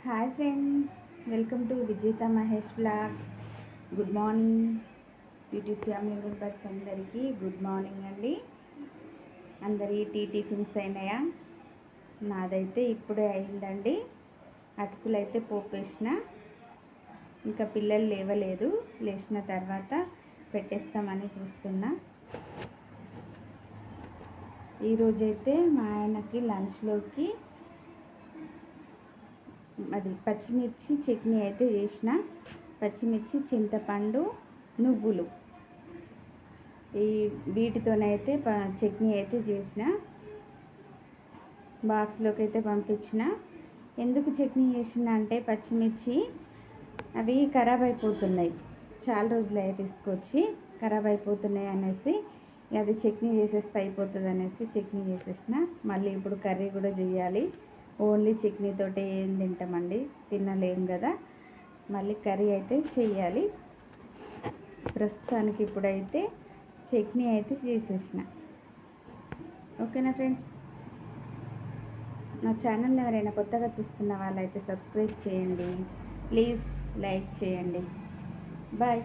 Hi friends, welcome to Vijetha Mahesh blogs. Good morning YouTube family members అందరికీ good morning అండి. అందరి tiffins అయినాయా? నాదైతే ఇప్పుడే అయిందండి. అటుకులు అయితే పోపేసిన, ఇంకా పిల్లలు లేవలేదు. లేచిన తర్వాత పెట్టేస్తామని చూస్తున్నా. ఈరోజైతే మా ఆయనకి లంచ్లోకి అది పచ్చిమిర్చి చట్నీ అయితే చేసిన. పచ్చిమిర్చి, చింతపండు, నువ్వులు ఈ వీటితోనైతే చట్నీ అయితే చేసిన. బాక్స్లోకి అయితే పంపించిన. ఎందుకు చట్నీ చేసిన అంటే పచ్చిమిర్చి అవి ఖరాబ్ అయిపోతున్నాయి, చాలా రోజులు అయ్యి తీసుకొచ్చి ఖరాబ్ అయిపోతున్నాయి అనేసి అది చట్నీ చేసేస్తే అయిపోతుంది అనేసి చట్నీ చేసేసిన. మళ్ళీ ఇప్పుడు కర్రీ కూడా చేయాలి. ఓన్లీ చట్నీతోటి ఏం తింటామండి, తినలేం కదా. మళ్ళీ కర్రీ అయితే చేయాలి. ప్రస్తుతానికి ఇప్పుడైతే చట్నీ అయితే చేసేసిన. ఓకేనా ఫ్రెండ్స్? నా ఛానల్ని ఎవరైనా కొత్తగా చూస్తున్న వాళ్ళైతే సబ్స్క్రైబ్ చేయండి, ప్లీజ్ లైక్ చేయండి. బాయ్.